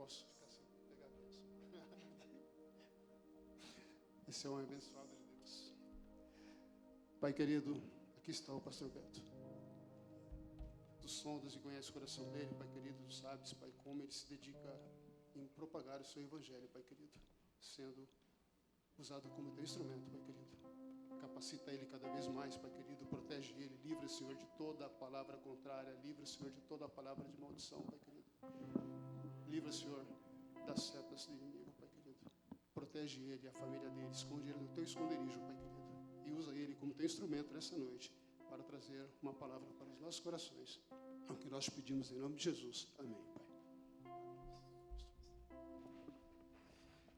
Posso ficar assim, pegar a bênção. Esse é um abençoado de Deus. Pai querido, aqui está o pastor Beto. Tu sondas e conheces o coração dele, Pai querido, tu sabes, Pai, como ele se dedica em propagar o seu evangelho, Pai querido, sendo usado como teu instrumento, Pai querido. Capacita ele cada vez mais, Pai querido, protege ele, livra, Senhor, de toda a palavra contrária, livra, Senhor, de toda a palavra de maldição, Pai querido. Livra, Senhor, das setas do inimigo, Pai querido. Protege ele e a família dele, esconde ele no teu esconderijo, Pai querido. E usa ele como teu instrumento nessa noite para trazer uma palavra para os nossos corações. É o que nós pedimos em nome de Jesus. Amém, Pai.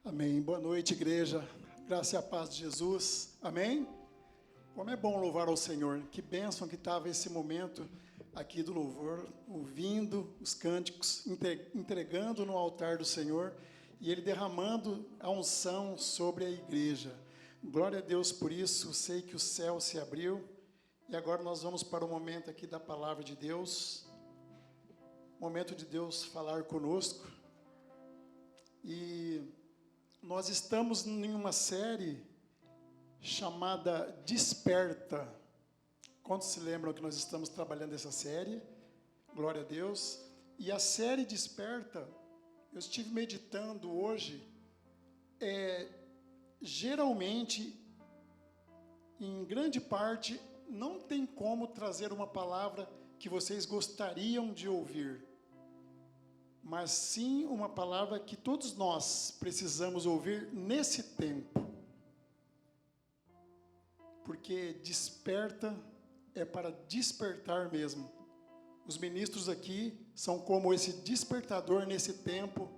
Amém. Boa noite, igreja. Graça e a paz de Jesus. Amém? Como é bom louvar ao Senhor. Que bênção que estava esse momento aqui do louvor, ouvindo os cânticos, entregando no altar do Senhor e Ele derramando a unção sobre a igreja. Glória a Deus por isso. Sei que o céu se abriu e agora nós vamos para o momento aqui da palavra de Deus. Momento de Deus falar conosco. E nós estamos em uma série chamada Desperta. Quantos se lembram que nós estamos trabalhando essa série? Glória a Deus. E a série Desperta, eu estive meditando hoje, geralmente, em grande parte, não tem como trazer uma palavra que vocês gostariam de ouvir, mas sim uma palavra que todos nós precisamos ouvir nesse tempo. Porque desperta é para despertar mesmo. Os ministros aqui são como esse despertador nesse tempo,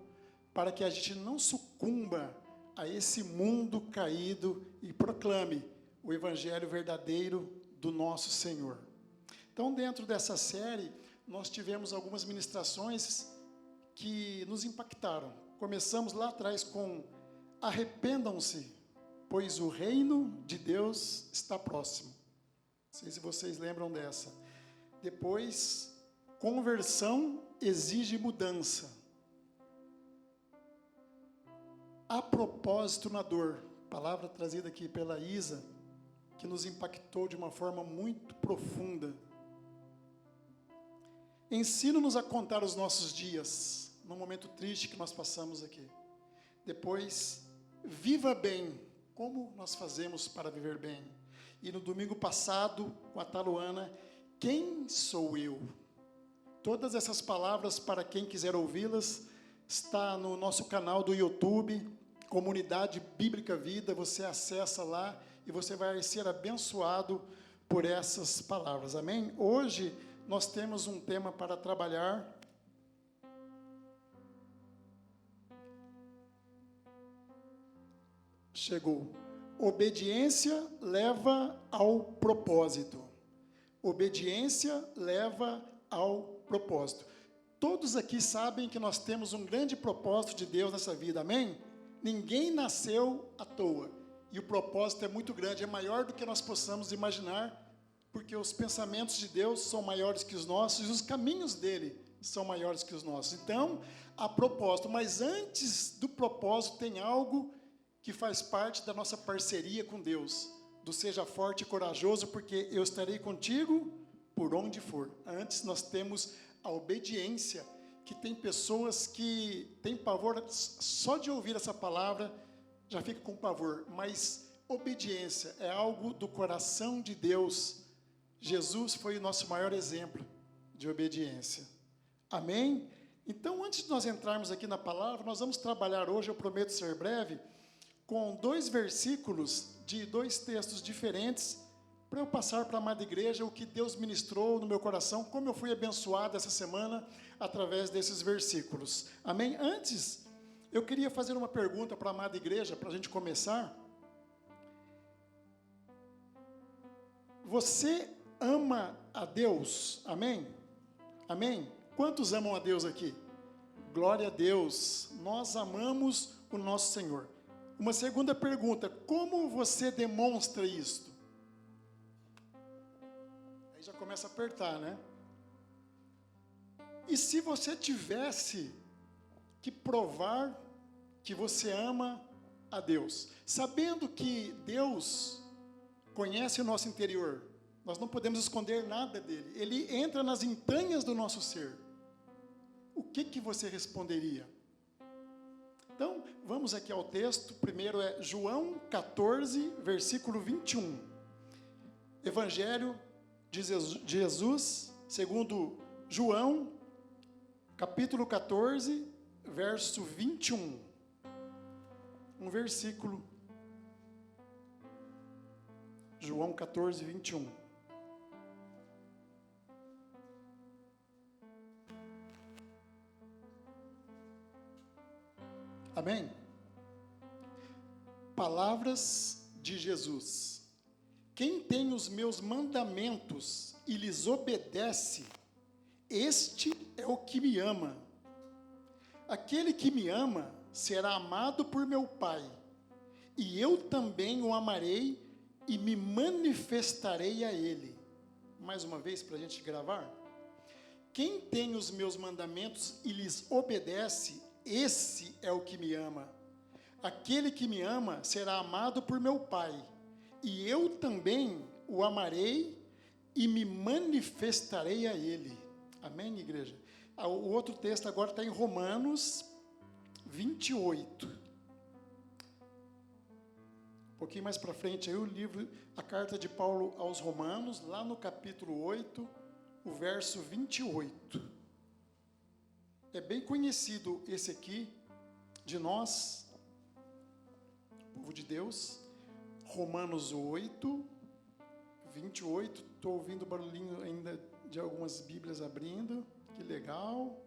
para que a gente não sucumba a esse mundo caído e proclame o evangelho verdadeiro do nosso Senhor. Então, dentro dessa série, nós tivemos algumas ministrações que nos impactaram. Começamos lá atrás com arrependam-se, pois o reino de Deus está próximo. Não sei se vocês lembram dessa. Depois, conversão exige mudança. A propósito na dor, palavra trazida aqui pela Isa, que nos impactou de uma forma muito profunda. Ensina-nos a contar os nossos dias, num momento triste que nós passamos aqui. Depois, viva bem. Como nós fazemos para viver bem? E no domingo passado, com a Taluana, quem sou eu? Todas essas palavras, para quem quiser ouvi-las, está no nosso canal do YouTube, Comunidade Bíblica Vida. Você acessa lá e você vai ser abençoado por essas palavras. Amém? Hoje nós temos um tema para trabalhar. Chegou. Obediência leva ao propósito. Obediência leva ao propósito. Todos aqui sabem que nós temos um grande propósito de Deus nessa vida, amém? Ninguém nasceu à toa. E o propósito é muito grande, é maior do que nós possamos imaginar, porque os pensamentos de Deus são maiores que os nossos e os caminhos dele são maiores que os nossos. Então, há propósito, mas antes do propósito tem algo que faz parte da nossa parceria com Deus, do seja forte e corajoso, porque eu estarei contigo por onde for. Antes nós temos a obediência, que tem pessoas que têm pavor, só de ouvir essa palavra, já fica com pavor, mas obediência é algo do coração de Deus. Jesus foi o nosso maior exemplo de obediência. Amém? Então, antes de nós entrarmos aqui na palavra, nós vamos trabalhar hoje, eu prometo ser breve, com 2 versículos de 2 textos diferentes, para eu passar para a amada igreja o que Deus ministrou no meu coração, como eu fui abençoado essa semana através desses versículos. Amém? Antes, eu queria fazer uma pergunta para a amada igreja, para a gente começar. Você ama a Deus? Amém? Amém? Quantos amam a Deus aqui? Glória a Deus. Nós amamos o nosso Senhor. Uma segunda pergunta, como você demonstra isto? Aí já começa a apertar, né? E se você tivesse que provar que você ama a Deus, sabendo que Deus conhece o nosso interior. Nós não podemos esconder nada dele. Ele entra nas entranhas do nosso ser. O que você responderia? Então, vamos aqui ao texto. Primeiro é João 14, versículo 21. Evangelho de Jesus, segundo João, capítulo 14, verso 21. Um versículo. João 14, 21. Amém? Palavras de Jesus. Quem tem os meus mandamentos e lhes obedece, este é o que me ama. Aquele que me ama será amado por meu Pai, e eu também o amarei e me manifestarei a ele. Mais uma vez para a gente gravar. Quem tem os meus mandamentos e lhes obedece, esse é o que me ama. Aquele que me ama será amado por meu Pai, e eu também o amarei e me manifestarei a ele. Amém, igreja? O outro texto agora está em Romanos 28. Um pouquinho mais para frente, aí o livro, a carta de Paulo aos Romanos, lá no capítulo 8, o verso 28. É bem conhecido esse aqui, de nós, povo de Deus. Romanos 8, 28. Estou ouvindo o barulhinho ainda de algumas Bíblias abrindo. Que legal.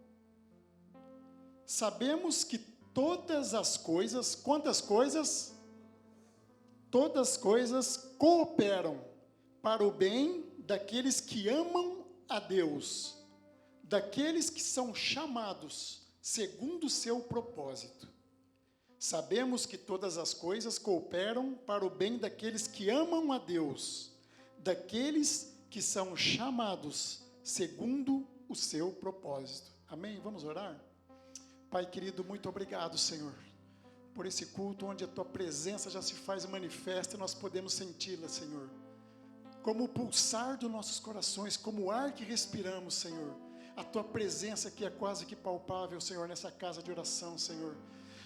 Sabemos que todas as coisas, quantas coisas? Todas as coisas cooperam para o bem daqueles que amam a Deus, daqueles que são chamados segundo o seu propósito. Sabemos que todas as coisas cooperam para o bem daqueles que amam a Deus, daqueles que são chamados segundo o seu propósito. Amém? Vamos orar? Pai querido, muito obrigado, Senhor, por esse culto onde a Tua presença já se faz manifesta e nós podemos senti-la, Senhor, como o pulsar dos nossos corações, como o ar que respiramos, Senhor. A Tua presença que é quase que palpável, Senhor, nessa casa de oração, Senhor.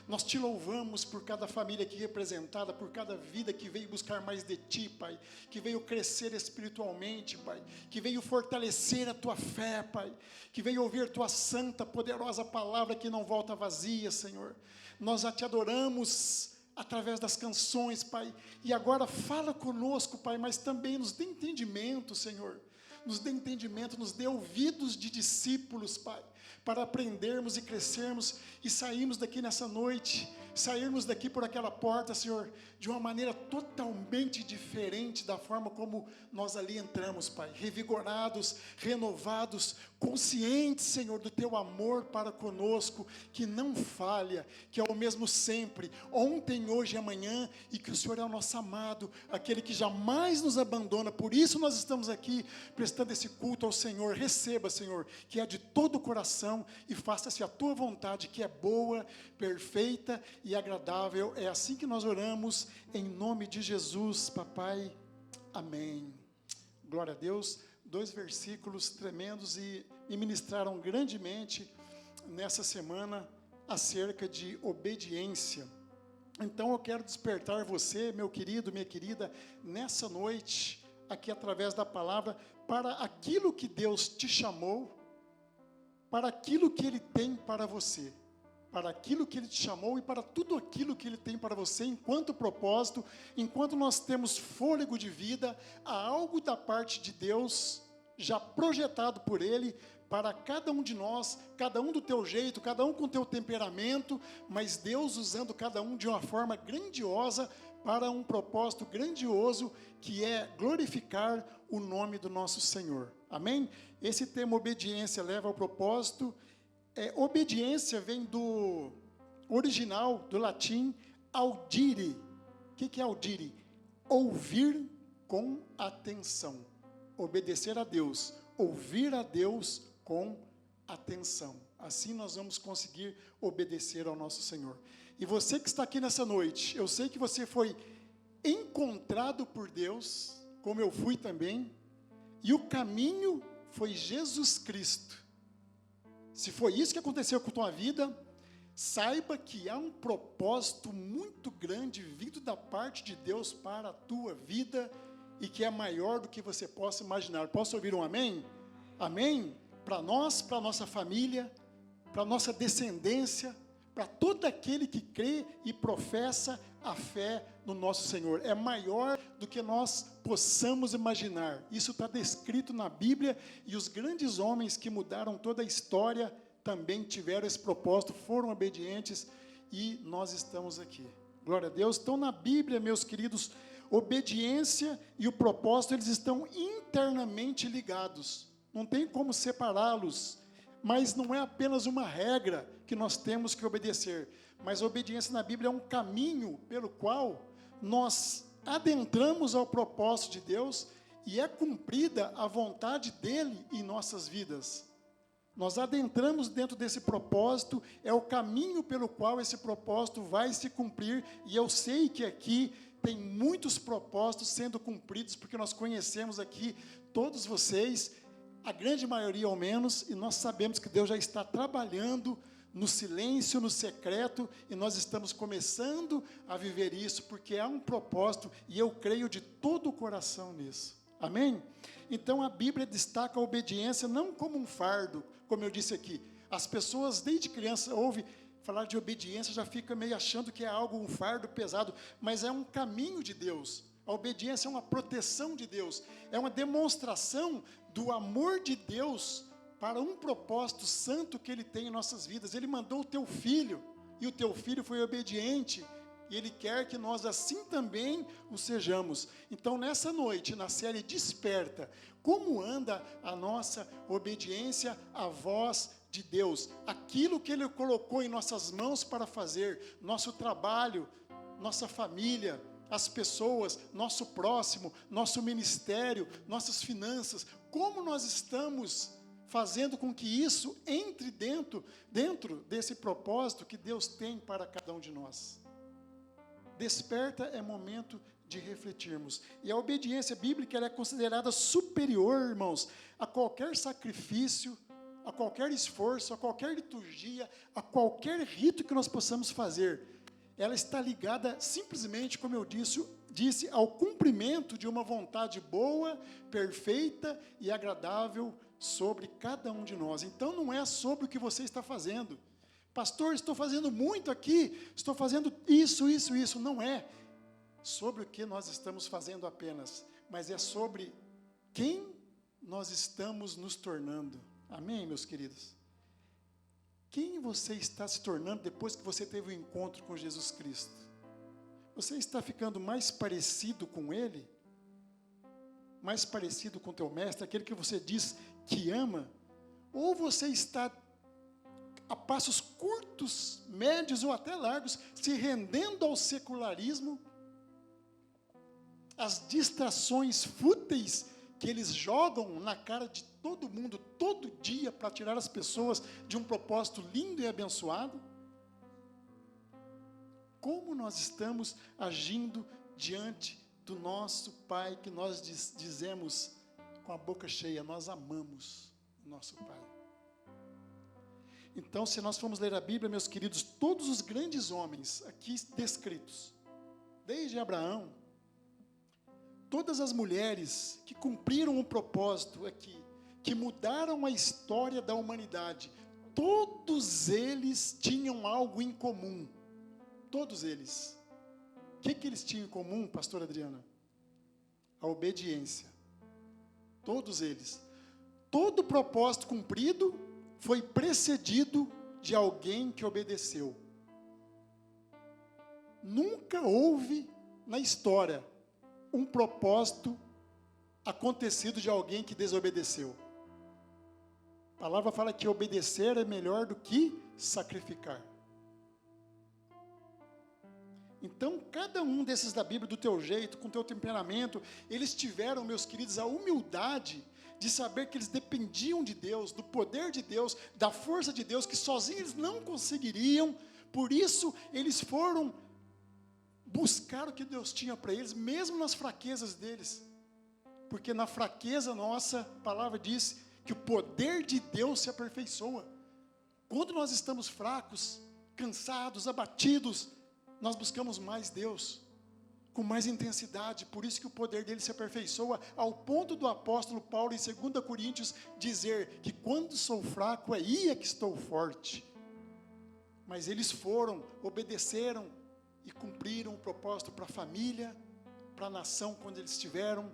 Nós Te louvamos por cada família aqui representada, por cada vida que veio buscar mais de Ti, Pai, que veio crescer espiritualmente, Pai, que veio fortalecer a Tua fé, Pai, que veio ouvir Tua santa, poderosa palavra que não volta vazia, Senhor. Nós já Te adoramos através das canções, Pai, e agora fala conosco, Pai, mas também nos dê entendimento, Senhor. Nos dê entendimento, nos dê ouvidos de discípulos, Pai, para aprendermos e crescermos e sairmos daqui nessa noite, sairmos daqui por aquela porta, Senhor, de uma maneira totalmente diferente da forma como nós ali entramos, Pai, revigorados, renovados, conscientes, Senhor, do Teu amor para conosco, que não falha, que é o mesmo sempre, ontem, hoje e amanhã, e que o Senhor é o nosso amado, aquele que jamais nos abandona. Por isso nós estamos aqui prestando esse culto ao Senhor. Receba, Senhor, que é de todo o coração, e faça-se a Tua vontade, que é boa, perfeita e agradável. É assim que nós oramos, em nome de Jesus, Papai. Amém. Glória a Deus. 2 versículos tremendos e me ministraram grandemente nessa semana acerca de obediência. Então eu quero despertar você, meu querido, minha querida, nessa noite, aqui através da palavra, para aquilo que Deus te chamou, para aquilo que Ele tem para você, para aquilo que Ele te chamou e para tudo aquilo que Ele tem para você enquanto propósito. Enquanto nós temos fôlego de vida, há algo da parte de Deus já projetado por Ele para cada um de nós, cada um do teu jeito, cada um com o teu temperamento, mas Deus usando cada um de uma forma grandiosa para um propósito grandioso, que é glorificar o nome do nosso Senhor. Amém? Esse termo obediência leva ao propósito. Obediência vem do original, do latim, audire. O que é audire? Ouvir com atenção. Obedecer a Deus, ouvir a Deus com atenção. Assim nós vamos conseguir obedecer ao nosso Senhor. E você que está aqui nessa noite, eu sei que você foi encontrado por Deus, como eu fui também, e o caminho foi Jesus Cristo. Se foi isso que aconteceu com a tua vida, saiba que há um propósito muito grande vindo da parte de Deus para a tua vida e que é maior do que você possa imaginar. Posso ouvir um amém? Amém? Para nós, para a nossa família, para a nossa descendência, para todo aquele que crê e professa a fé no nosso Senhor. É maior do que nós possamos imaginar. Isso está descrito na Bíblia e os grandes homens que mudaram toda a história também tiveram esse propósito, foram obedientes e nós estamos aqui. Glória a Deus. Então, na Bíblia, meus queridos, obediência e o propósito, eles estão internamente ligados. Não tem como separá-los, mas não é apenas uma regra que nós temos que obedecer. Mas a obediência na Bíblia é um caminho pelo qual nós adentramos ao propósito de Deus e é cumprida a vontade dele em nossas vidas. Nós adentramos dentro desse propósito, é o caminho pelo qual esse propósito vai se cumprir, e eu sei que aqui tem muitos propósitos sendo cumpridos, porque nós conhecemos aqui todos vocês, a grande maioria ao menos, e nós sabemos que Deus já está trabalhando no silêncio, no secreto, e nós estamos começando a viver isso, porque há um propósito, e eu creio de todo o coração nisso. Amém? Então a Bíblia destaca a obediência não como um fardo, como eu disse aqui. As pessoas desde criança ouvem falar de obediência, já fica meio achando que é algo, um fardo pesado, mas é um caminho de Deus. A obediência é uma proteção de Deus, é uma demonstração do amor de Deus para um propósito santo que Ele tem em nossas vidas. Ele mandou o teu filho, e o teu filho foi obediente, e Ele quer que nós assim também o sejamos. Então, nessa noite, na série Desperta, como anda a nossa obediência à voz de Deus? Aquilo que Ele colocou em nossas mãos para fazer, nosso trabalho, nossa família, as pessoas, nosso próximo, nosso ministério, nossas finanças, como nós estamos fazendo com que isso entre dentro desse propósito que Deus tem para cada um de nós. Desperta é momento de refletirmos. E a obediência bíblica ela é considerada superior, irmãos, a qualquer sacrifício, a qualquer esforço, a qualquer liturgia, a qualquer rito que nós possamos fazer. Ela está ligada simplesmente, como eu disse, ao cumprimento de uma vontade boa, perfeita e agradável sobre cada um de nós. Então não é sobre o que você está fazendo. Pastor, estou fazendo muito aqui, estou fazendo isso. Não é sobre o que nós estamos fazendo apenas, mas é sobre quem nós estamos nos tornando. Amém, meus queridos? Quem você está se tornando depois que você teve um encontro com Jesus Cristo? Você está ficando mais parecido com Ele? Mais parecido com o teu mestre, aquele que você diz que ama? Ou você está a passos curtos, médios ou até largos, se rendendo ao secularismo, às distrações fúteis que eles jogam na cara de todo mundo, todo dia, para tirar as pessoas de um propósito lindo e abençoado? Como nós estamos agindo diante do nosso Pai, que nós dizemos com a boca cheia, nós amamos o nosso Pai. Então, se nós formos ler a Bíblia, meus queridos, todos os grandes homens aqui descritos, desde Abraão, todas as mulheres que cumpriram um propósito aqui, que mudaram a história da humanidade, todos eles tinham algo em comum. Todos eles. O que eles tinham em comum, pastora Adriana? A obediência. Todos eles. Todo propósito cumprido foi precedido de alguém que obedeceu. Nunca houve na história um propósito acontecido de alguém que desobedeceu. A palavra fala que obedecer é melhor do que sacrificar. Então, cada um desses da Bíblia, do teu jeito, com o teu temperamento, eles tiveram, meus queridos, a humildade de saber que eles dependiam de Deus, do poder de Deus, da força de Deus, que sozinhos eles não conseguiriam. Por isso, eles foram buscar o que Deus tinha para eles, mesmo nas fraquezas deles. Porque na fraqueza nossa, a palavra diz que o poder de Deus se aperfeiçoa. Quando nós estamos fracos, cansados, abatidos, nós buscamos mais Deus, com mais intensidade. Por isso que o poder dele se aperfeiçoa, ao ponto do apóstolo Paulo, em 2 Coríntios, dizer que quando sou fraco, aí é que estou forte. Mas eles foram, obedeceram e cumpriram o propósito para a família, para a nação quando eles estiveram,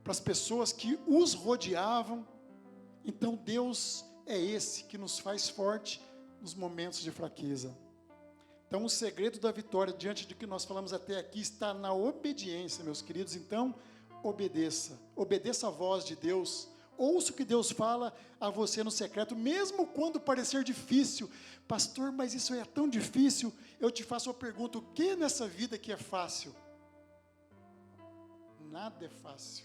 para as pessoas que os rodeavam. Então Deus é esse que nos faz forte nos momentos de fraqueza. Então o segredo da vitória diante do que nós falamos até aqui está na obediência, meus queridos. Então obedeça a voz de Deus. Ouça o que Deus fala a você no secreto, mesmo quando parecer difícil. Pastor, mas isso é tão difícil. Eu te faço uma pergunta: o que nessa vida que é fácil? Nada é fácil.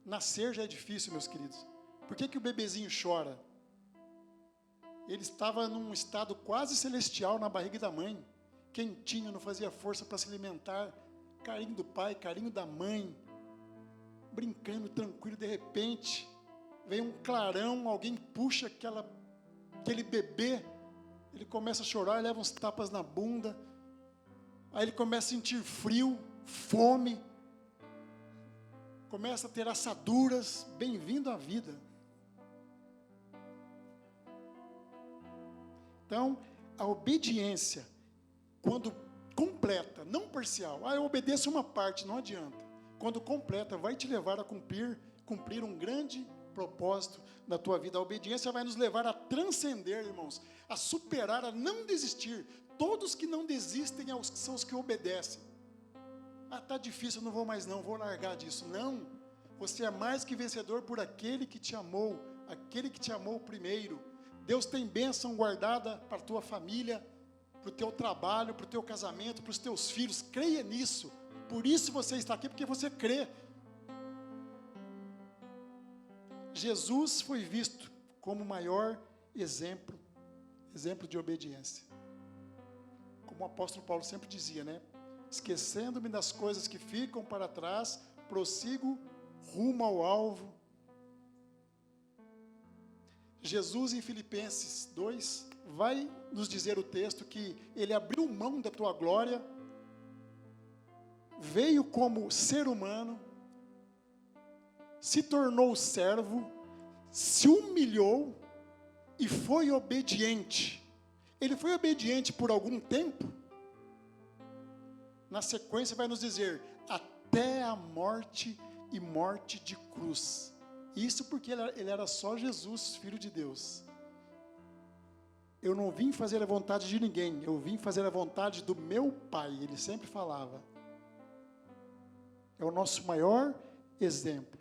Nascer já é difícil, meus queridos. Por que o bebezinho chora? Ele estava num estado quase celestial na barriga da mãe, quentinho, não fazia força para se alimentar, carinho do pai, carinho da mãe, brincando tranquilo. De repente vem um clarão, alguém puxa aquele bebê, ele começa a chorar, leva uns tapas na bunda, aí ele começa a sentir frio, fome, começa a ter assaduras. Bem-vindo à vida. Então, a obediência, quando completa, não parcial, eu obedeço uma parte, não adianta. Quando completa, vai te levar a cumprir um grande propósito na tua vida. A obediência vai nos levar a transcender, irmãos, a superar, a não desistir. Todos que não desistem são os que obedecem. Está difícil, não vou mais não, vou largar disso. Não, você é mais que vencedor por aquele que te amou primeiro. Deus tem bênção guardada para a tua família, para o teu trabalho, para o teu casamento, para os teus filhos. Creia nisso. Por isso você está aqui, porque você crê. Jesus foi visto como o maior exemplo de obediência. Como o apóstolo Paulo sempre dizia, né? Esquecendo-me das coisas que ficam para trás, prossigo rumo ao alvo. Jesus, em Filipenses 2, vai nos dizer o texto que ele abriu mão da tua glória, veio como ser humano, se tornou servo, se humilhou e foi obediente. Ele foi obediente por algum tempo. Na sequência vai nos dizer, até a morte e morte de cruz. Isso porque ele era só Jesus, Filho de Deus. Eu não vim fazer a vontade de ninguém, eu vim fazer a vontade do meu Pai, ele sempre falava. É o nosso maior exemplo.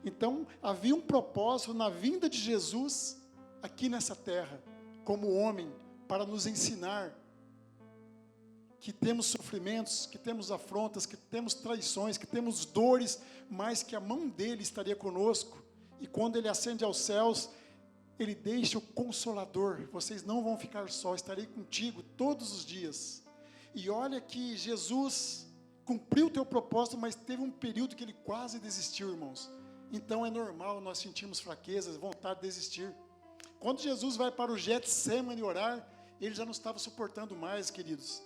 Então, havia um propósito na vinda de Jesus aqui nessa terra, como homem, para nos ensinar que temos sofrimentos, que temos afrontas, que temos traições, que temos dores, mas que a mão dele estaria conosco. E quando ele ascende aos céus, ele deixa o Consolador. Vocês não vão ficar só, estarei contigo todos os dias. E olha que Jesus cumpriu o teu propósito, mas teve um período que ele quase desistiu, irmãos. Então é normal nós sentirmos fraquezas, vontade de desistir. Quando Jesus vai para o Getsemane orar, ele já não estava suportando mais, queridos.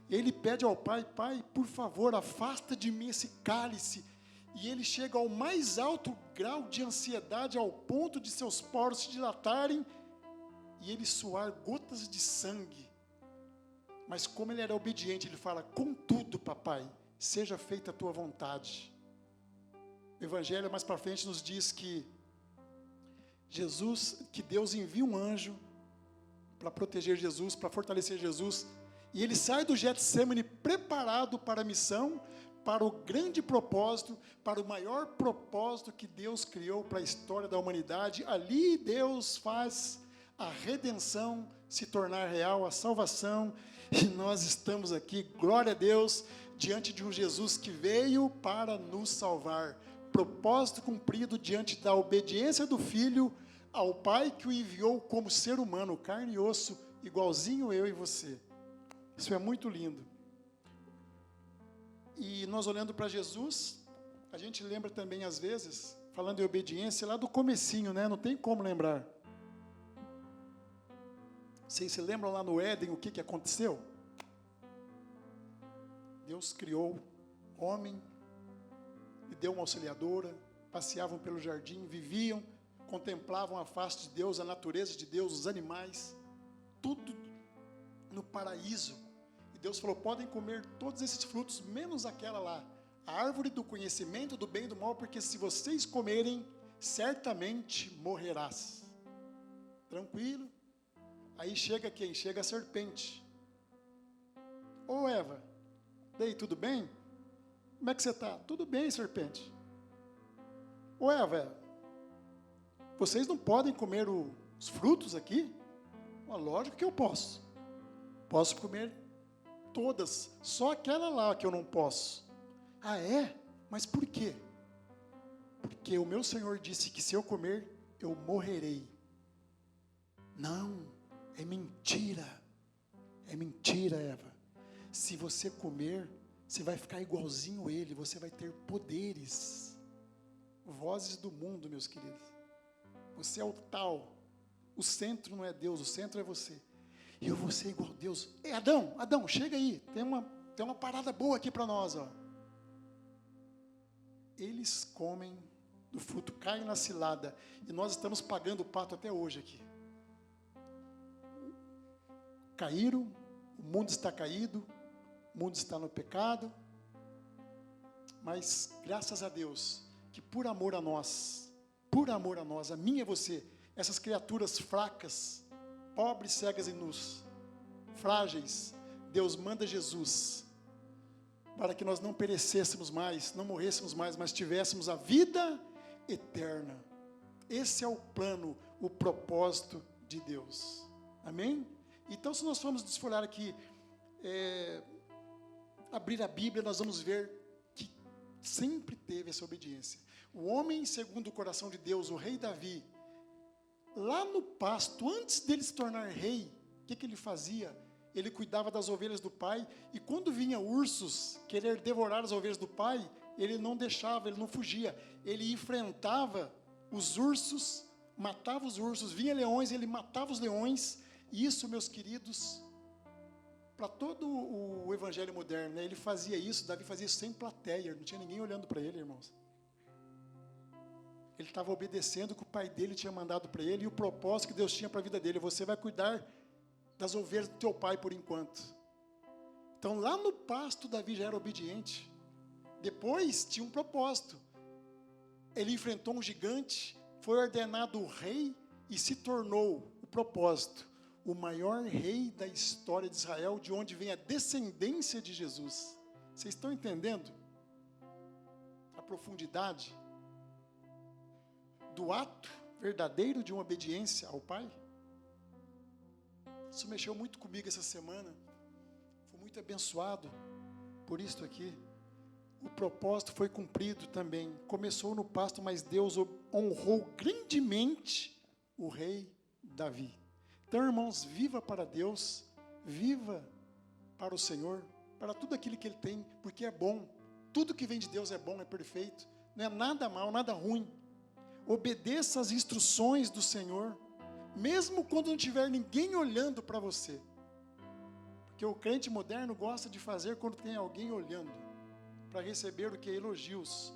Ele pede ao Pai, Pai, por favor, afasta de mim esse cálice. E ele chega ao mais alto grau de ansiedade, ao ponto de seus poros se dilatarem e ele suar gotas de sangue. Mas como ele era obediente, ele fala, contudo, papai, seja feita a tua vontade. O Evangelho mais para frente nos diz que Deus envia um anjo para proteger Jesus, para fortalecer Jesus, e ele sai do Getsemane preparado para a missão, para o grande propósito, para o maior propósito que Deus criou para a história da humanidade. Ali Deus faz a redenção se tornar real, a salvação, e nós estamos aqui, glória a Deus, diante de um Jesus que veio para nos salvar. propósito cumprido diante da obediência do Filho ao Pai que o enviou como ser humano, carne e osso, igualzinho eu e você. Isso é muito lindo. E nós olhando para Jesus, a gente lembra também às vezes, falando em obediência, lá do comecinho, né? Não tem como lembrar. Vocês se lembram lá no Éden o que aconteceu? Deus criou homem, lhe deu uma auxiliadora, passeavam pelo jardim, viviam, contemplavam a face de Deus, a natureza de Deus, os animais, tudo no paraíso. E Deus falou, podem comer todos esses frutos, menos aquela lá, a árvore do conhecimento do bem e do mal, porque se vocês comerem, certamente morrerás. Tranquilo? Aí chega quem? Chega a serpente. Ô Eva, daí tudo bem? Como é que você está? Tudo bem, serpente. Ô Eva, vocês não podem comer os frutos aqui? Lógico que eu posso. Posso comer todas, só aquela lá que eu não posso. Ah, é? Mas por quê? Porque o meu Senhor disse que se eu comer, eu morrerei. Não, é mentira. É mentira, Eva. Se você comer, você vai ficar igualzinho a ele, você vai ter poderes. Vozes do mundo, meus queridos. Você é o tal. O centro não é Deus, o centro é você. E eu vou ser igual a Deus. Ei, Adão, chega aí. Tem uma parada boa aqui para nós, ó. Eles comem do fruto, caem na cilada. E nós estamos pagando o pato até hoje aqui. Caíram, o mundo está caído, o mundo está no pecado. Mas, graças a Deus, que por amor a nós, a mim e você, essas criaturas fracas, pobres, cegas e nus, frágeis, Deus manda Jesus, para que nós não perecêssemos mais, não morrêssemos mais, mas tivéssemos a vida eterna. Esse é o plano, o propósito de Deus. Amém? Então, se nós formos desfolhar aqui, abrir a Bíblia, nós vamos ver que sempre teve essa obediência. O homem segundo o coração de Deus, o rei Davi, lá no pasto, antes dele se tornar rei, o que ele fazia? Ele cuidava das ovelhas do pai, e quando vinha ursos querer devorar as ovelhas do pai, ele não deixava, ele não fugia, ele enfrentava os ursos, matava os ursos, vinha leões, ele matava os leões. E isso, meus queridos, para todo o evangelho moderno, né, ele fazia isso, Davi fazia isso sem plateia, não tinha ninguém olhando para ele, irmãos. Ele estava obedecendo o que o pai dele tinha mandado para ele e o propósito que Deus tinha para a vida dele. Você vai cuidar das ovelhas do teu pai por enquanto. Então, lá no pasto, Davi já era obediente. Depois, tinha um propósito. Ele enfrentou um gigante, foi ordenado rei e se tornou o propósito, o maior rei da história de Israel, de onde vem a descendência de Jesus. Vocês estão entendendo a profundidade do ato verdadeiro de uma obediência ao Pai? Isso mexeu muito comigo essa semana. Fui muito abençoado por isso aqui. O propósito foi cumprido também. Começou no pasto, mas Deus honrou grandemente o rei Davi. Então, irmãos, viva para Deus, viva para o Senhor, para tudo aquilo que Ele tem, porque é bom. Tudo que vem de Deus é bom, é perfeito. Não é nada mal, nada ruim. Obedeça às instruções do Senhor, mesmo quando não tiver ninguém olhando para você. Porque o crente moderno gosta de fazer quando tem alguém olhando, para receber o que é elogios.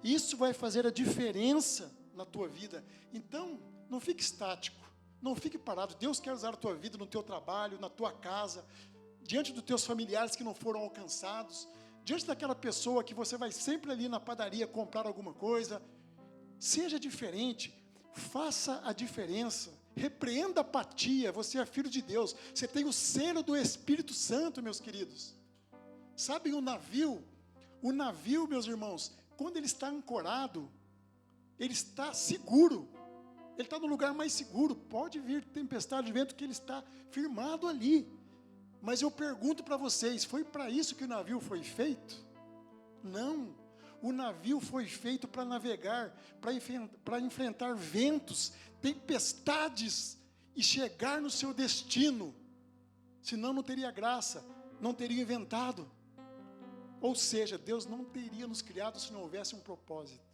Isso vai fazer a diferença na tua vida. Então, não fique estático, não fique parado. Deus quer usar a tua vida no teu trabalho, na tua casa, diante dos teus familiares que não foram alcançados, diante daquela pessoa que você vai sempre ali na padaria comprar alguma coisa. Seja diferente, faça a diferença, repreenda a apatia. Você é filho de Deus, você tem o selo do Espírito Santo, meus queridos. Sabem, o navio, meus irmãos, quando ele está ancorado, ele está seguro, ele está no lugar mais seguro. Pode vir tempestade de vento, que ele está firmado ali. Mas eu pergunto para vocês, foi para isso que o navio foi feito? Não. O navio foi feito para navegar, para enfrentar ventos, tempestades e chegar no seu destino. Senão não teria graça, não teria inventado. Ou seja, Deus não teria nos criado se não houvesse um propósito.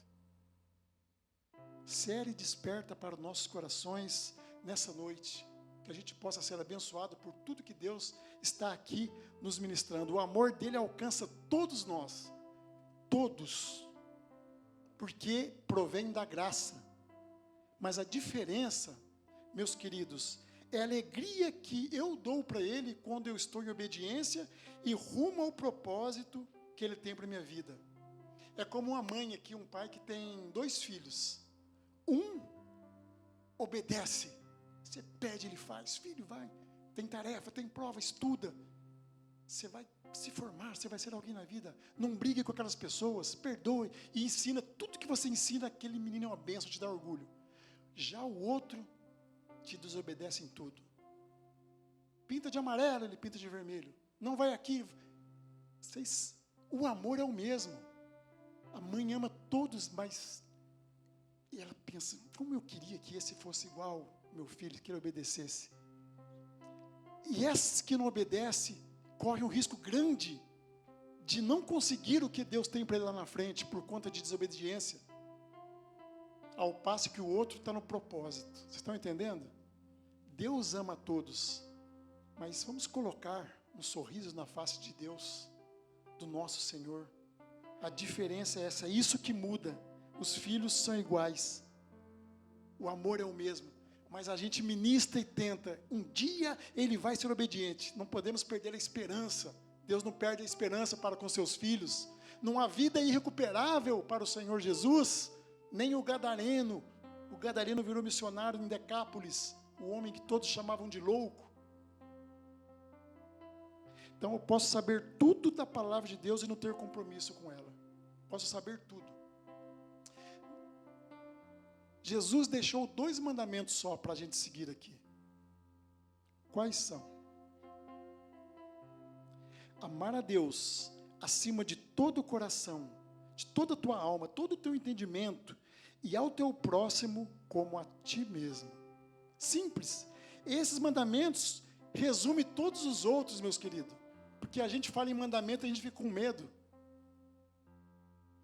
Série desperta para os nossos corações nessa noite, que a gente possa ser abençoado por tudo que Deus está aqui nos ministrando. O amor dele alcança todos nós, todos, porque provém da graça. Mas a diferença, meus queridos, é a alegria que eu dou para ele quando eu estou em obediência e rumo ao propósito que ele tem para a minha vida. É como uma mãe aqui, um pai que tem 2 filhos. Um obedece, você pede, ele faz. Filho, vai, tem tarefa, tem prova, estuda. Você vai se formar, você vai ser alguém na vida. Não brigue com aquelas pessoas, perdoe e ensina. Tudo que você ensina, aquele menino é uma bênção, te dá orgulho. Já o outro te desobedece em tudo. Pinta de amarelo, ele pinta de vermelho. Não vai aqui. O amor é o mesmo. A mãe ama todos, mas e ela pensa, como eu queria que esse fosse igual meu filho, que ele obedecesse. E esse que não obedece, corre um risco grande de não conseguir o que Deus tem para ele lá na frente, por conta de desobediência. Ao passo que o outro está no propósito. Vocês estão entendendo? Deus ama a todos, mas vamos colocar um sorriso na face de Deus, do nosso Senhor. A diferença é essa, é isso que muda. Os filhos são iguais, o amor é o mesmo, mas a gente ministra e tenta. Um dia ele vai ser obediente. Não podemos perder a esperança. Deus não perde a esperança para com seus filhos. Não há vida irrecuperável para o Senhor Jesus, nem o Gadareno. O Gadareno virou missionário em Decápolis, o homem que todos chamavam de louco. Então eu posso saber tudo da palavra de Deus e não ter compromisso com ela. Posso saber tudo. Jesus deixou 2 mandamentos só para a gente seguir aqui. Quais são? Amar a Deus acima de todo o coração, de toda a tua alma, todo o teu entendimento, e ao teu próximo como a ti mesmo. Simples. Esses mandamentos resumem todos os outros, meus queridos. Porque a gente fala em mandamento e a gente fica com medo.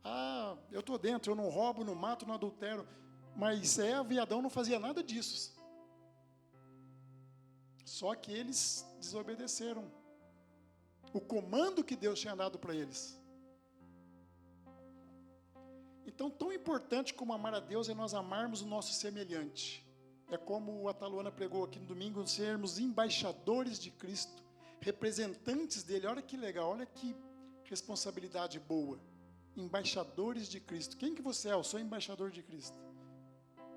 Ah, eu estou dentro, eu não roubo, não mato, não adultero. Mas Eva e Adão não faziam nada disso. Só que eles desobedeceram o comando que Deus tinha dado para eles. Então, tão importante como amar a Deus é nós amarmos o nosso semelhante. É como a Taluana pregou aqui no domingo, sermos embaixadores de Cristo, representantes dele. Olha que legal, olha que responsabilidade boa. Embaixadores de Cristo. Quem que você é? Eu sou embaixador de Cristo.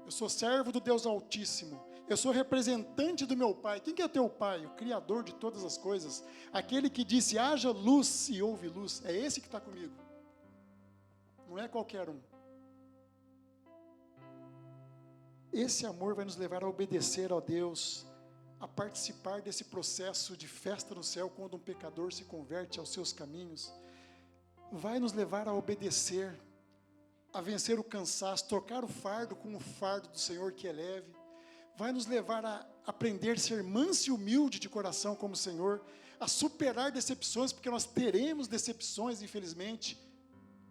Eu sou servo do Deus Altíssimo. Eu sou representante do meu Pai. Quem que é teu Pai? O Criador de todas as coisas. Aquele que disse, haja luz e houve luz. É esse que está comigo. Não é qualquer um. Esse amor vai nos levar a obedecer a Deus, a participar desse processo de festa no céu, quando um pecador se converte aos seus caminhos. Vai nos levar a obedecer, a vencer o cansaço, trocar o fardo com o fardo do Senhor que é leve. Vai nos levar a aprender a ser manso e humilde de coração como o Senhor, a superar decepções, porque nós teremos decepções, infelizmente.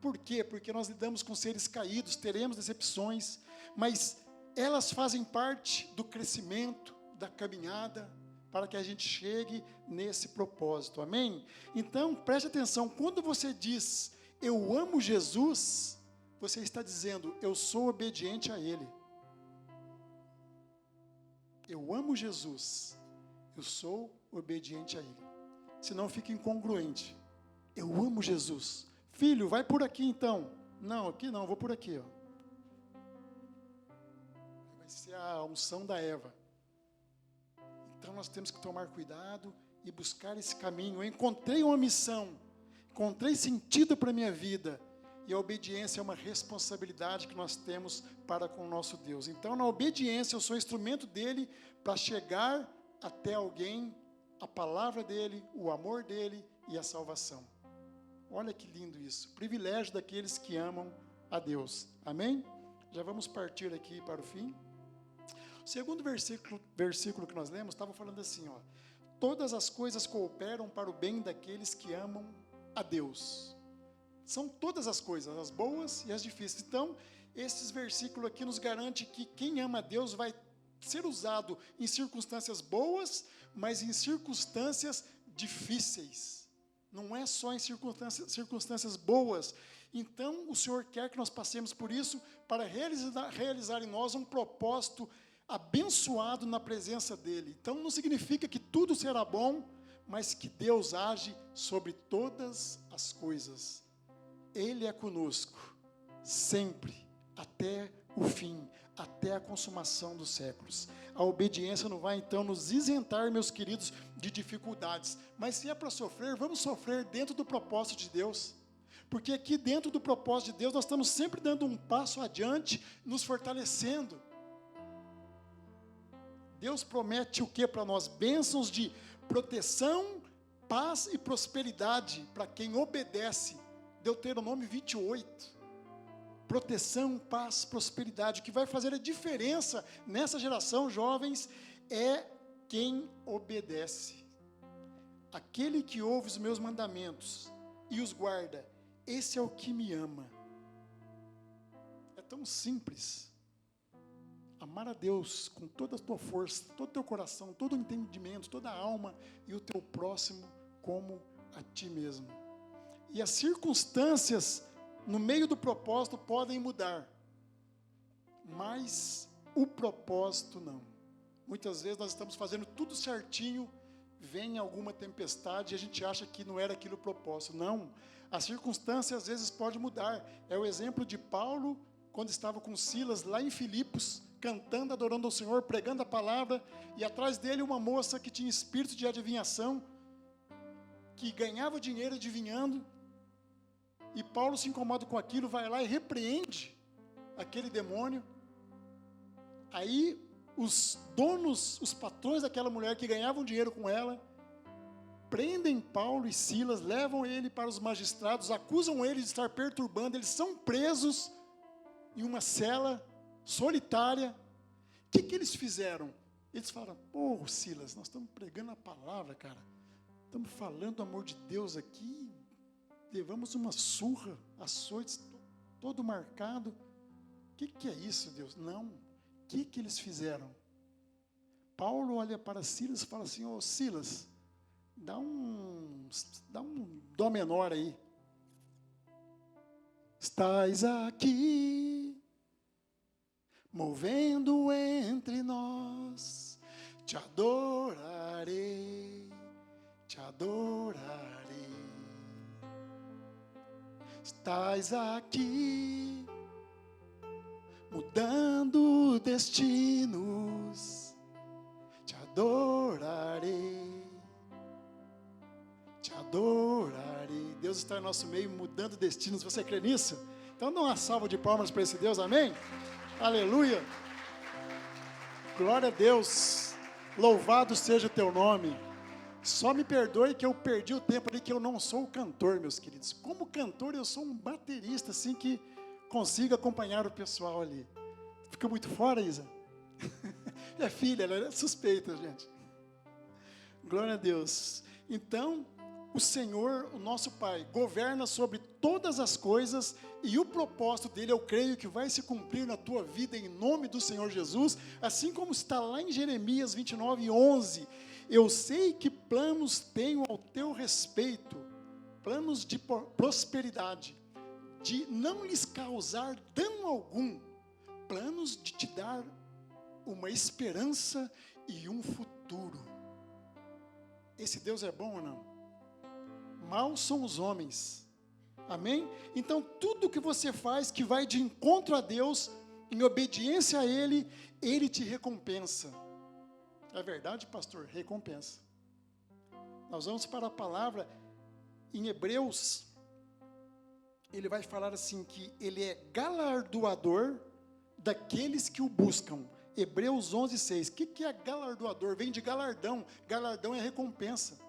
Por quê? Porque nós lidamos com seres caídos, teremos decepções, mas elas fazem parte do crescimento, da caminhada, para que a gente chegue nesse propósito, amém? Então, preste atenção, quando você diz, eu amo Jesus, você está dizendo, eu sou obediente a Ele. Eu amo Jesus, eu sou obediente a Ele. Senão fica incongruente. Eu amo Jesus. Filho, vai por aqui então. Não, aqui não, vou por aqui. Ó. Vai ser a unção da Eva. Então nós temos que tomar cuidado e buscar esse caminho. Eu encontrei uma missão, encontrei sentido para a minha vida. E a obediência é uma responsabilidade que nós temos para com o nosso Deus. Então, na obediência, eu sou instrumento dele para chegar até alguém, a palavra dele, o amor dele e a salvação. Olha que lindo isso. Privilégio daqueles que amam a Deus. Amém? Já vamos partir aqui para o fim. O segundo versículo que nós lemos estava falando assim, ó: todas as coisas cooperam para o bem daqueles que amam a Deus. São todas as coisas, as boas e as difíceis. Então, esses versículos aqui nos garante que quem ama a Deus vai ser usado em circunstâncias boas, mas em circunstâncias difíceis. Não é só em circunstâncias boas. Então, o Senhor quer que nós passemos por isso para realizar em nós um propósito abençoado na presença dEle. Então, não significa que tudo será bom, mas que Deus age sobre todas as coisas. Ele é conosco, sempre, até o fim, até a consumação dos séculos. A obediência não vai, então, nos isentar, meus queridos, de dificuldades. Mas se é para sofrer, vamos sofrer dentro do propósito de Deus. Porque aqui dentro do propósito de Deus, nós estamos sempre dando um passo adiante, nos fortalecendo. Deus promete o que para nós? Bênçãos de proteção, paz e prosperidade para quem obedece. Deuteronômio 28. Proteção, paz, prosperidade. O que vai fazer a diferença nessa geração, jovens, é quem obedece. Aquele que ouve os meus mandamentos e os guarda, esse é o que me ama. É tão simples. Amar a Deus com toda a tua força, todo o teu coração, todo o entendimento, toda a alma, e o teu próximo como a ti mesmo. E as circunstâncias no meio do propósito podem mudar, mas o propósito não. Muitas vezes nós estamos fazendo tudo certinho, vem alguma tempestade e a gente acha que não era aquilo o propósito. Não, as circunstâncias às vezes podem mudar. É o exemplo de Paulo, quando estava com Silas lá em Filipos, cantando, adorando ao Senhor, pregando a palavra, e atrás dele uma moça que tinha espírito de adivinhação, que ganhava dinheiro adivinhando, e Paulo se incomoda com aquilo, vai lá e repreende aquele demônio. Aí os donos, os patrões daquela mulher que ganhavam dinheiro com ela, prendem Paulo e Silas, levam ele para os magistrados, acusam ele de estar perturbando, eles são presos em uma cela solitária. O que eles fizeram? Eles falaram: pô, Silas, nós estamos pregando a palavra, cara, estamos falando do amor de Deus aqui, levamos uma surra, açoites, todo marcado. O que é isso, Deus? Não. O que eles fizeram? Paulo olha para Silas e fala assim: ô Silas, dá um dó menor aí. Estás aqui, movendo entre nós, te adorarei, te adorarei. Estás aqui, mudando destinos, te adorarei, te adorarei. Deus está em nosso meio, mudando destinos. Você crê nisso? Então dá uma salva de palmas para esse Deus, amém? Aleluia! Glória a Deus! Louvado seja o teu nome. Só me perdoe que eu perdi o tempo ali, que eu não sou o cantor, meus queridos. Como cantor, eu sou um baterista, assim, que consiga acompanhar o pessoal ali. Fica muito fora, Isa? É filha, ela é suspeita, gente. Glória a Deus. Então, o Senhor, o nosso Pai, governa sobre todas as coisas, e o propósito dele, eu creio que vai se cumprir na tua vida, em nome do Senhor Jesus, assim como está lá em Jeremias 29:11. Eu sei que planos tenho ao teu respeito, planos de prosperidade, de não lhes causar dano algum, planos de te dar uma esperança e um futuro. Esse Deus é bom ou não? Maus são os homens, amém? Então tudo que você faz que vai de encontro a Deus, em obediência a Ele, Ele te recompensa. É verdade, pastor? Recompensa. Nós vamos para a palavra em Hebreus. Ele vai falar assim, que Ele é galardoador daqueles que o buscam. Hebreus 11:6. O que é galardoador? Vem de galardão. Galardão é recompensa.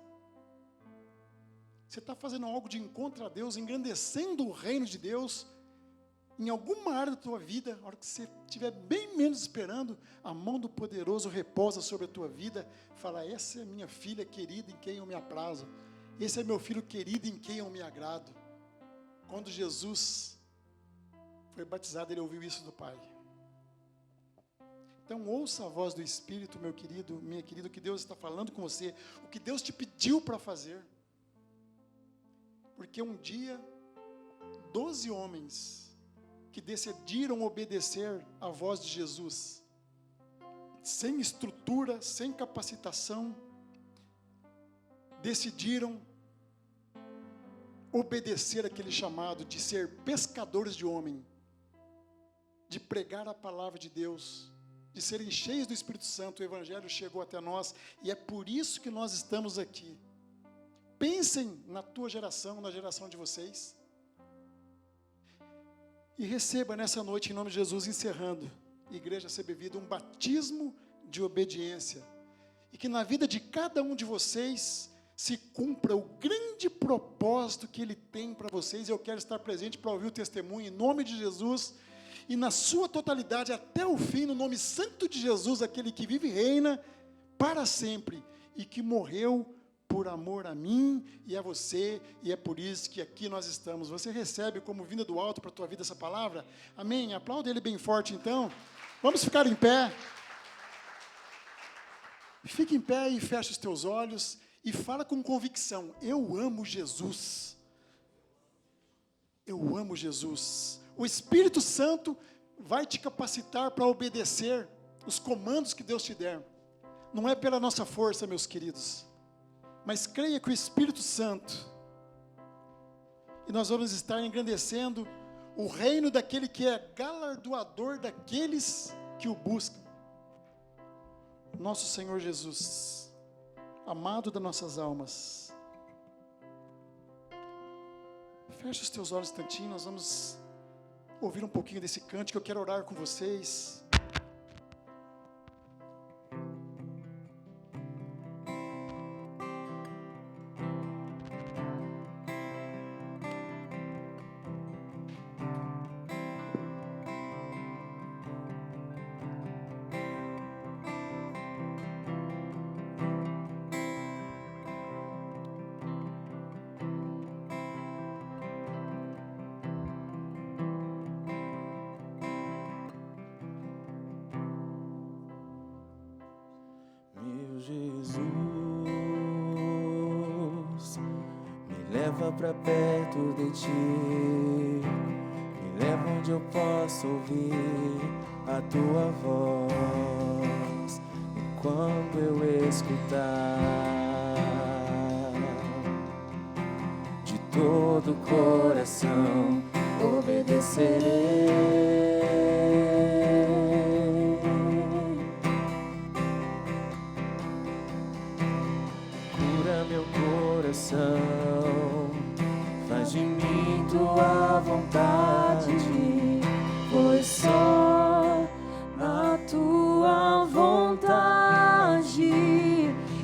Você está fazendo algo de encontro a Deus, engrandecendo o reino de Deus, em alguma área da tua vida, na hora que você estiver bem menos esperando, a mão do poderoso repousa sobre a tua vida, fala, essa é minha filha querida em quem eu me aprazo, esse é meu filho querido em quem eu me agrado. Quando Jesus foi batizado, ele ouviu isso do Pai. Então ouça a voz do Espírito, meu querido, minha querida, o que Deus está falando com você, o que Deus te pediu para fazer. Porque um dia, 12 homens que decidiram obedecer à voz de Jesus, sem estrutura, sem capacitação, decidiram obedecer aquele chamado de ser pescadores de homem, de pregar a palavra de Deus, de serem cheios do Espírito Santo. O Evangelho chegou até nós e é por isso que nós estamos aqui. Pensem na tua geração, na geração de vocês, e receba nessa noite, em nome de Jesus, encerrando, Igreja CB Vida, um batismo de obediência, e que na vida de cada um de vocês se cumpra o grande propósito que Ele tem para vocês. Eu quero estar presente para ouvir o testemunho, em nome de Jesus, e na sua totalidade, até o fim, no nome santo de Jesus, aquele que vive e reina para sempre, e que morreu por amor a mim e a você, e é por isso que aqui nós estamos. Você recebe como vinda do alto para a tua vida essa palavra? Amém? Aplauda Ele bem forte então. Vamos ficar em pé. Fique em pé e feche os teus olhos e fala com convicção, eu amo Jesus. Eu amo Jesus. O Espírito Santo vai te capacitar para obedecer os comandos que Deus te der. Não é pela nossa força, meus queridos, mas creia que o Espírito Santo, e nós vamos estar engrandecendo o reino daquele que é galardoador daqueles que o buscam. Nosso Senhor Jesus, amado das nossas almas, fecha os teus olhos um instantinho, nós vamos ouvir um pouquinho desse cântico, eu quero orar com vocês. Leva pra perto de ti, me leva onde eu posso ouvir a tua voz. E quando eu escutar, de todo o coração obedecerei. Cura meu coração, faz de mim tua vontade, pois só na tua vontade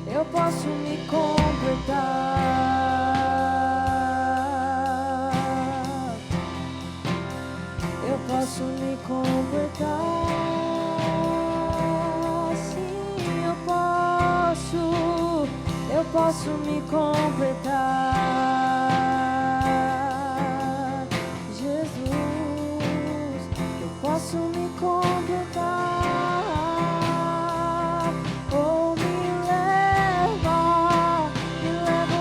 eu posso me completar. Eu posso me completar. Sim, eu posso me completar. Jesus, eu posso me completar. Oh, me leva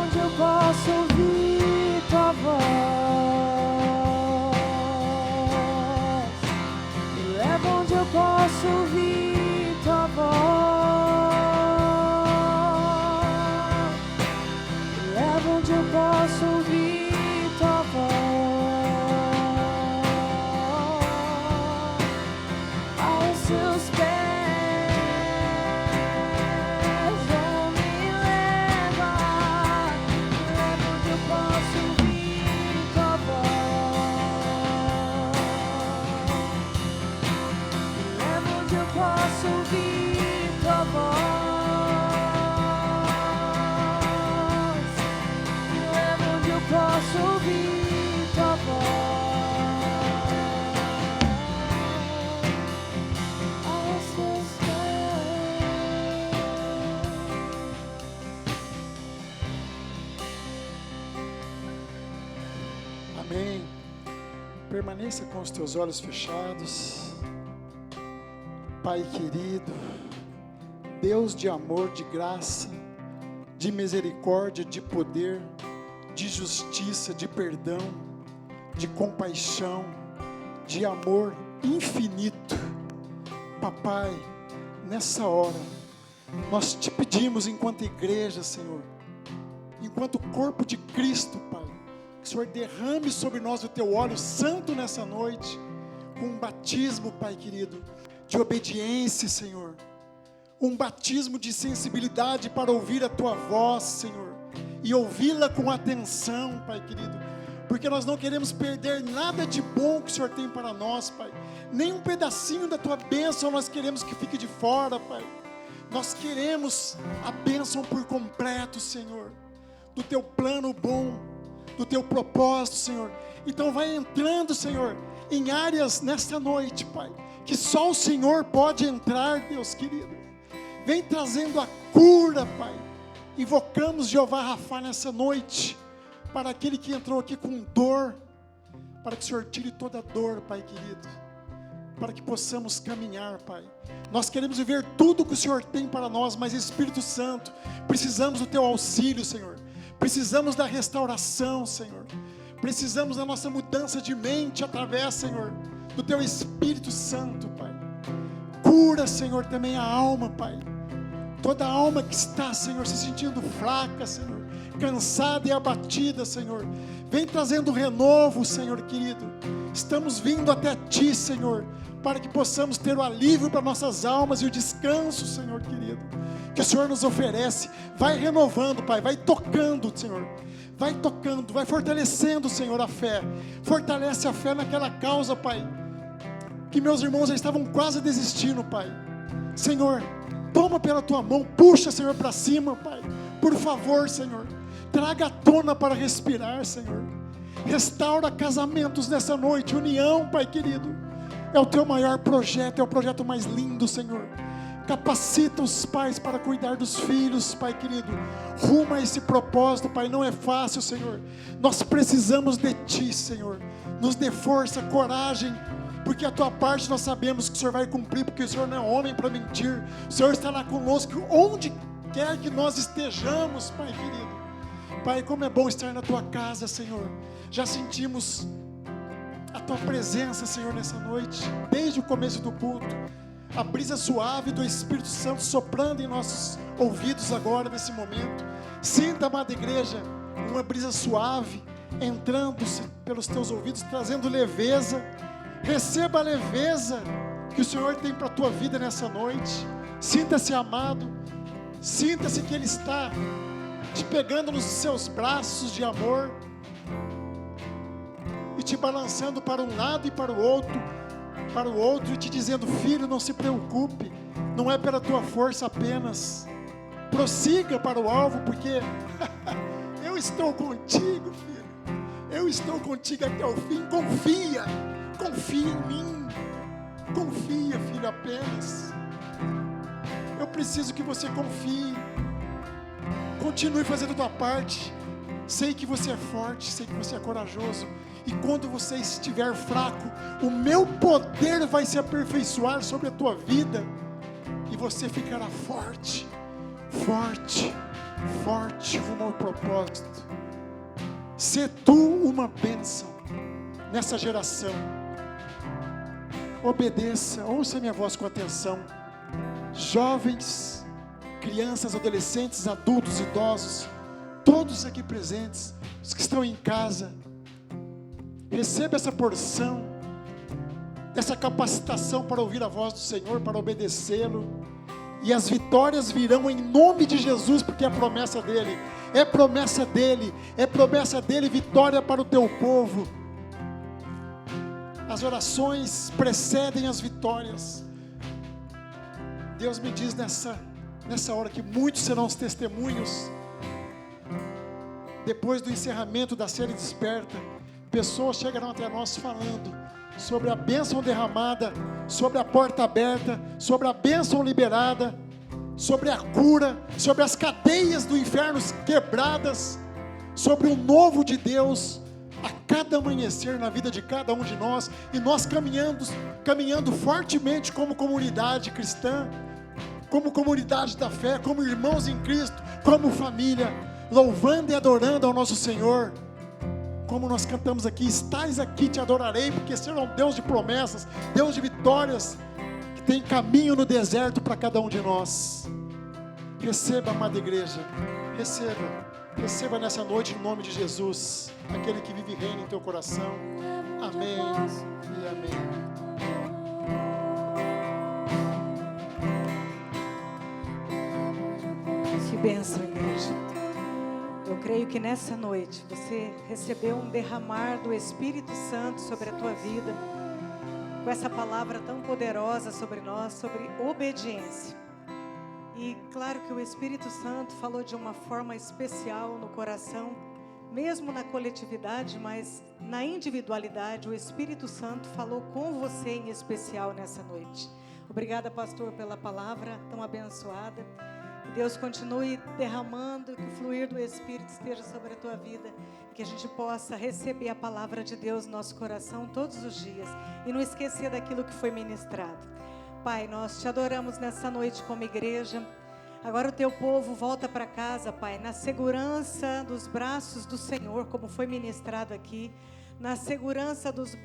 onde eu posso ouvir tua voz. Me leva onde eu posso ouvir tua voz. Onde eu posso ouvir tua voz, aos seus pés, oh, me leva onde eu posso ouvir tua voz, me leva onde eu posso ouvir tua voz. posso ouvir tua voz. Amém. Permaneça com os teus olhos fechados. Pai querido, Deus de amor, de graça, de misericórdia, de poder, de justiça, de perdão, de compaixão, de amor infinito. Papai, nessa hora, nós te pedimos enquanto igreja, Senhor, enquanto corpo de Cristo, Pai, que o Senhor derrame sobre nós o teu óleo santo nessa noite, com um batismo, Pai querido, de obediência, Senhor, um batismo de sensibilidade para ouvir a tua voz, Senhor, e ouvi-la com atenção, Pai querido, porque nós não queremos perder nada de bom que o Senhor tem para nós, Pai, nem um pedacinho da tua bênção nós queremos que fique de fora, Pai. Nós queremos a bênção por completo, Senhor, do teu plano bom, do teu propósito, Senhor. Então vai entrando, Senhor, em áreas nesta noite, Pai, que só o Senhor pode entrar, Deus querido. Vem trazendo a cura, Pai. Invocamos Jeová Rafá nessa noite, para aquele que entrou aqui com dor, para que o Senhor tire toda a dor, Pai querido, para que possamos caminhar, Pai. Nós queremos viver tudo que o Senhor tem para nós, mas Espírito Santo, precisamos do teu auxílio, Senhor. Precisamos da restauração, Senhor. Precisamos da nossa mudança de mente através, Senhor, do teu Espírito Santo, Pai. Cura, Senhor, também a alma, Pai. Toda alma que está, Senhor, se sentindo fraca, Senhor, cansada e abatida, Senhor, vem trazendo renovo, Senhor querido. Estamos vindo até Ti, Senhor, para que possamos ter o alívio para nossas almas e o descanso, Senhor querido, que o Senhor nos oferece. Vai renovando, Pai, vai tocando, Senhor, vai tocando, vai fortalecendo, Senhor, a fé. Fortalece a fé naquela causa, Pai, que meus irmãos já estavam quase desistindo, Pai. Senhor, toma pela Tua mão, puxa, Senhor, para cima, Pai, por favor, Senhor, traga à tona para respirar, Senhor. Restaura casamentos nessa noite, união, Pai querido, é o Teu maior projeto, é o projeto mais lindo, Senhor. Capacita os pais para cuidar dos filhos, Pai querido. Rumo a esse propósito, Pai, não é fácil, Senhor. Nós precisamos de Ti, Senhor. Nos dê força, coragem, porque a Tua parte nós sabemos que o Senhor vai cumprir, porque o Senhor não é homem para mentir. O Senhor estará conosco onde quer que nós estejamos, Pai querido. Pai, como é bom estar na Tua casa, Senhor. Já sentimos a Tua presença, Senhor, nessa noite, desde o começo do culto. A brisa suave do Espírito Santo soprando em nossos ouvidos agora, nesse momento. Sinta, amada igreja, uma brisa suave entrando pelos teus ouvidos, trazendo leveza. Receba a leveza que o Senhor tem para a tua vida nessa noite. Sinta-se amado. Sinta-se que Ele está te pegando nos seus braços de amor e te balançando para um lado e para o outro, e te dizendo: filho, não se preocupe, não é pela tua força apenas, prossiga para o alvo, porque eu estou contigo, filho, eu estou contigo até o fim. Confia em mim, confia, filho, apenas. Eu preciso que você confie, continue fazendo a tua parte. Sei que você é forte, sei que você é corajoso, e quando você estiver fraco, o meu poder vai se aperfeiçoar sobre a tua vida, e você ficará forte, rumo ao propósito. Sê tu uma bênção nessa geração. Obedeça, ouça minha voz com atenção. Jovens, crianças, adolescentes, adultos, idosos, todos aqui presentes, os que estão em casa, receba essa porção, essa capacitação para ouvir a voz do Senhor, para obedecê-lo, e as vitórias virão em nome de Jesus, porque é promessa dEle, é promessa dEle, vitória para o teu povo. As orações precedem as vitórias. Deus me diz nessa hora que muitos serão os testemunhos depois do encerramento da série Desperta, pessoas chegarão até nós falando sobre a bênção derramada, sobre a porta aberta, sobre a bênção liberada, sobre a cura, sobre as cadeias do inferno quebradas, sobre o novo de Deus a cada amanhecer na vida de cada um de nós, e nós caminhando fortemente como comunidade cristã, como comunidade da fé, como irmãos em Cristo, como família, louvando e adorando ao nosso Senhor. Como nós cantamos aqui, estais aqui, te adorarei, porque Senhor é um Deus de promessas, Deus de vitórias, que tem caminho no deserto para cada um de nós. Receba, amada igreja, receba nessa noite em nome de Jesus, aquele que vive e reina em teu coração. Amém e amém. Que bênção, igreja. Eu creio que nessa noite você recebeu um derramar do Espírito Santo sobre a tua vida, com essa palavra tão poderosa sobre nós, sobre obediência. E claro que o Espírito Santo falou de uma forma especial no coração, mesmo na coletividade, mas na individualidade, o Espírito Santo falou com você em especial nessa noite. Obrigada, pastor, pela palavra tão abençoada. Deus continue derramando, que o fluir do Espírito esteja sobre a tua vida, que a gente possa receber a palavra de Deus no nosso coração todos os dias e não esquecer daquilo que foi ministrado. Pai, nós te adoramos nessa noite como igreja. Agora o teu povo volta para casa, Pai, na segurança dos braços do Senhor, como foi ministrado aqui, na segurança dos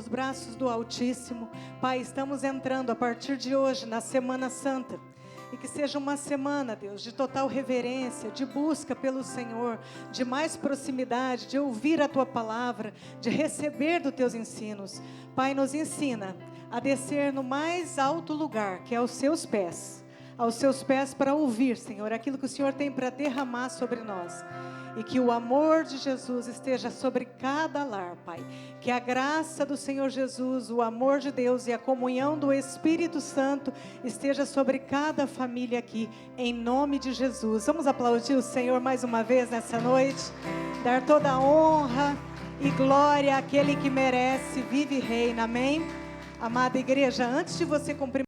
braços do Altíssimo. Pai, estamos entrando a partir de hoje na Semana Santa. E que seja uma semana, Deus, de total reverência, de busca pelo Senhor, de mais proximidade, de ouvir a Tua palavra, de receber dos Teus ensinos. Pai, nos ensina a descer no mais alto lugar, que é aos Seus pés para ouvir, Senhor, aquilo que o Senhor tem para derramar sobre nós. E que o amor de Jesus esteja sobre cada lar, Pai. Que a graça do Senhor Jesus, o amor de Deus e a comunhão do Espírito Santo esteja sobre cada família aqui, em nome de Jesus. Vamos aplaudir o Senhor mais uma vez nessa noite. Dar toda a honra e glória àquele que merece, vive e reina. Amém? Amada igreja, antes de você cumprir